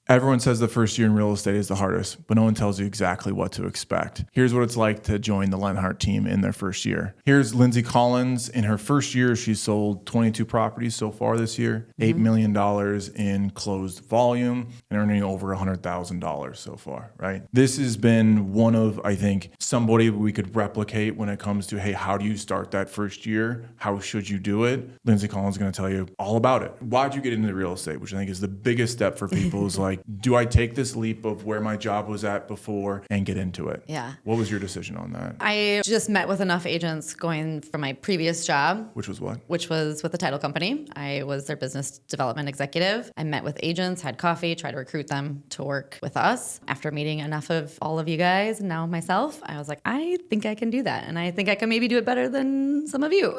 Everyone says the first year in real estate is the hardest, but no one tells you exactly what to expect. Here's what it's like to join the Leonhardt team in their first year. Here's Lindsay Collins. In her first year, she sold 22 properties so far this year, $8 million in closed volume, and earning over $100,000 so far, right? This has been one of, I think, somebody we could replicate when it comes to, hey, how do you start that first year? How should you do it? Lindsay Collins is going to tell you all about it. Why'd you get into real estate? Which I think is the biggest step for people is like, do I take this leap of where my job was at before and get into it? Yeah. What was your decision on that? I just met with enough agents going from my previous job. Which was what? Which was with the title company. I was their business development executive. I met with agents, had coffee, tried to recruit them to work with us. After meeting enough of all of you guys and now myself, I was like, I think I can do that. And I think I can maybe do it better than some of you.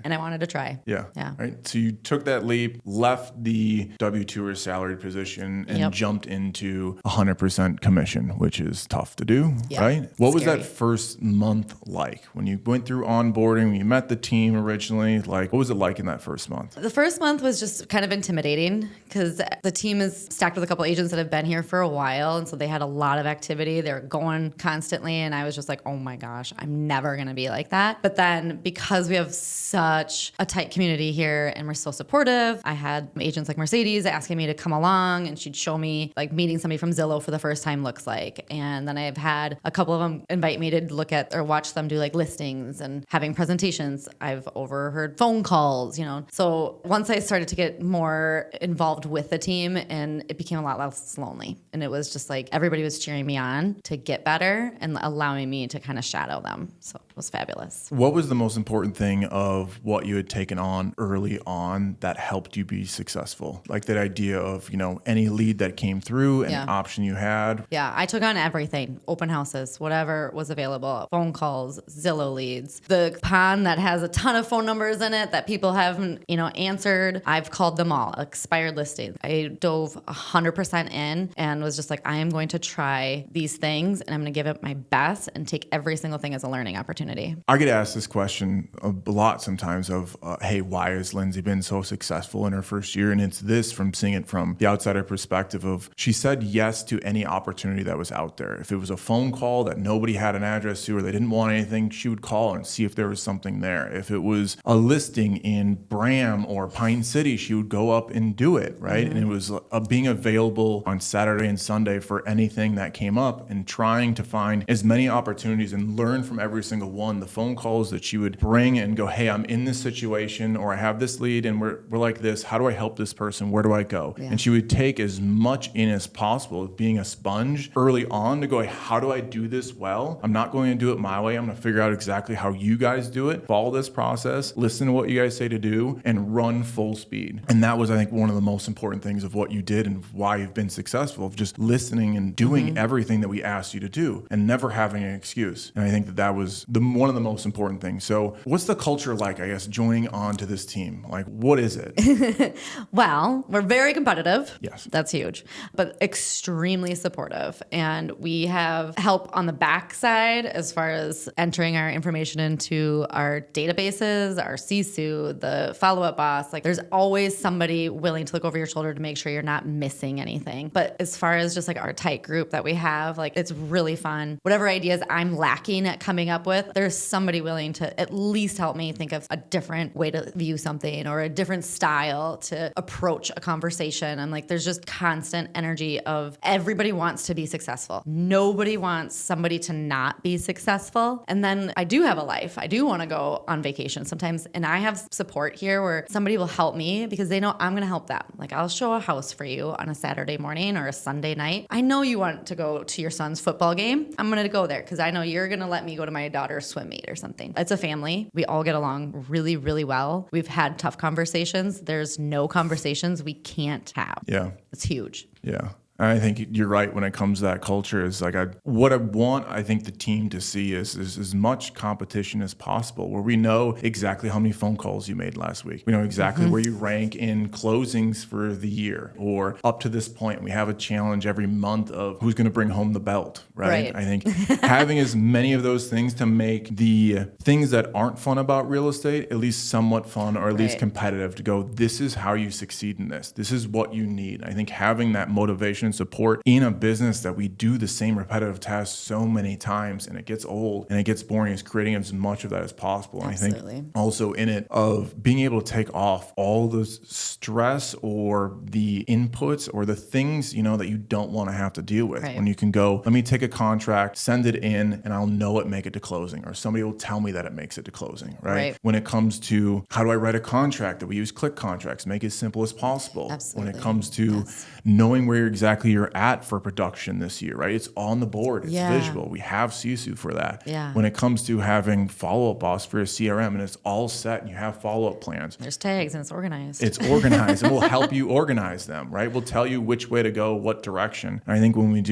And I wanted to try. Yeah. Right. So you took that leap, left the W-2 or salaried position, and jumped into 100% commission, which is tough to do, right? What was that first month like when you went through onboarding, when you met the team originally? Like, what was it like in that first month? The first month was just kind of intimidating because the team is stacked with a couple agents that have been here for a while. And so they had a lot of activity. They were going constantly. And I was just like, oh my gosh, I'm never going to be like that. But then because we have such a tight community here and we're so supportive, I had agents like Mercedes asking me to come along, and she'd show me like meeting somebody from Zillow for the first time looks like. And then I've had a couple of them invite me to look at or watch them do like listings and having presentations. I've overheard phone calls, So once I started to get more involved with the team, and it became a lot less lonely. And it was just like everybody was cheering me on to get better and allowing me to kind of shadow them. So it was fabulous. What was the most important thing of what you had taken on early on that helped you be successful? Like that idea of, any lead that came through, any option you had? Yeah, I took on everything. Open houses, whatever was available, phone calls, Zillow leads. The pond that has a ton of phone numbers in it that people haven't, answered, I've called them all. Expired listings. I dove 100% in and was just like, I am going to try these things and I'm going to give it my best and take every single thing as a learning opportunity. I get asked this question a lot sometimes of, hey, why has Lindsay been so successful in her first year? And it's this from seeing it from the outsider perspective of she said yes to any opportunity that was out there. If it was a phone call that nobody had an address to or they didn't want anything, she would call and see if there was something there. If it was a listing in Bram or Pine City, she would go up and do it, right? And it was being available on Saturday and Sunday for anything that came up and trying to find as many opportunities and learn from every single one. The phone calls that she would bring and go, hey, I'm in this situation or I have this lead and we're like this. How do I help this person? Where do I go? Yeah. And she would take as much in as possible, being a sponge early on to go, hey, how do I do this well? I'm not going to do it my way. I'm going to figure out exactly how you guys do it, follow this process, listen to what you guys say to do, and run full speed. And that was, I think, one of the most important things of what you did and why you've been successful, of just listening and doing everything that we asked you to do and never having an excuse. And I think that was one of the most important things. So what's the culture like, I guess, joining on to this team? Like, what is it? Well, we're very competitive. Yes. That's huge, but extremely supportive. And we have help on the backside as far as entering our information into our databases, our CSU, the follow-up boss. Like there's always somebody willing to look over your shoulder to make sure you're not missing anything. But as far as just like our tight group that we have, like it's really fun. Whatever ideas I'm lacking at coming up with, there's somebody willing to at least help me think of a different way to view something or a different style to approach a conversation. And like there's just constant energy of everybody wants to be successful. Nobody wants somebody to not be successful. And then I do have a life. I do want to go on vacation sometimes. And I have support here where somebody will help me because they know I'm going to help them. Like I'll show a house for you on a Saturday morning or a Sunday night. I know you want to go to your son's football game. I'm going to go there because I know you're going to let me go to my daughter's swim meet or something. It's a family. We all get along really, really well. We've had tough conversations. There's no conversations we can't have. Yeah. It's huge. Yeah. And I think you're right when it comes to that culture is like what I want, I think the team to see is as much competition as possible where we know exactly how many phone calls you made last week. We know exactly where you rank in closings for the year or up to this point. We have a challenge every month of who's going to bring home the belt, right? Right. I think having as many of those things to make the things that aren't fun about real estate at least somewhat fun or at least Right. competitive to go, this is how you succeed in this. This is what you need. I think having that motivation and support in a business that we do the same repetitive tasks so many times and it gets old and it gets boring is creating as much of that as possible. And I Absolutely. think also in it of being able to take off all the stress or the inputs or the things, that you don't want to have to deal with. Right. When you can go, let me take a contract, send it in, and I'll know it make it to closing, or somebody will tell me that it makes it to closing, right? Right. When it comes to how do I write a contract, that we use click contracts, make it as simple as possible. Absolutely. When it comes to knowing where exactly you're at for production this year, right? It's on the board, it's visual. We have Sisu for that. Yeah. When it comes to having follow-up boss for a CRM and it's all set and you have follow-up plans, There's tags and it's organized. it's organized and we'll help you organize them, right? We'll tell you which way to go, what direction. And I think when we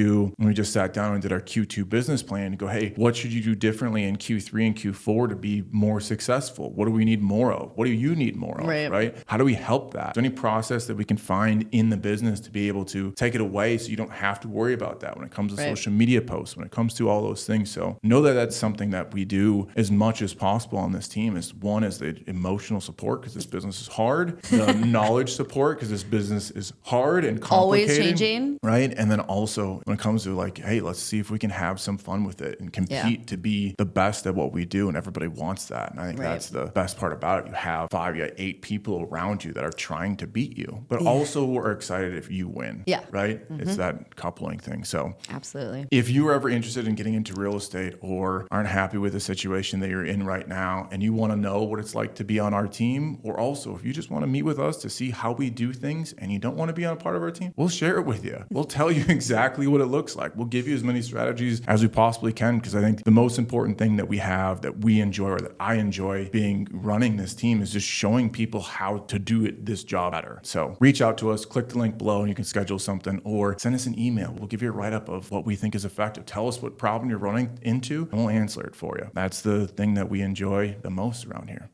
just sat down and did our Q2 business plan to go, hey, what should you do differently in Q3 and Q4 to be more successful? What do we need more of? What do you need more of, right? How do we help that? Is there any process that we can find in the business to be able to take it away so you don't have to worry about that when it comes to social media posts, when it comes to all those things? So know that that's something that we do as much as possible on this team. Is one is the emotional support because this business is hard, the knowledge support because this business is hard and complicated. Always changing. Right. And then also when it comes to like, hey, let's see if we can have some fun with it and compete to be the best at what we do. And everybody wants that. And I think that's the best part about it. You have 8 people around you that are trying to beat you, but also are excited if you win. Yeah. Right. It's that coupling thing. So Absolutely. if you are ever interested in getting into real estate or aren't happy with the situation that you're in right now and you want to know what it's like to be on our team, or also if you just want to meet with us to see how we do things and you don't want to be on a part of our team, we'll share it with you. We'll tell you exactly what it looks like. We'll give you as many strategies as we possibly can because I think the most important thing that we have that we enjoy or that I enjoy running this team is just showing people how to do this job better. So reach out to us, click the link below and you can schedule something or send us an email. We'll give you a write-up of what we think is effective. Tell us what problem you're running into and we'll answer it for you. That's the thing that we enjoy the most around here.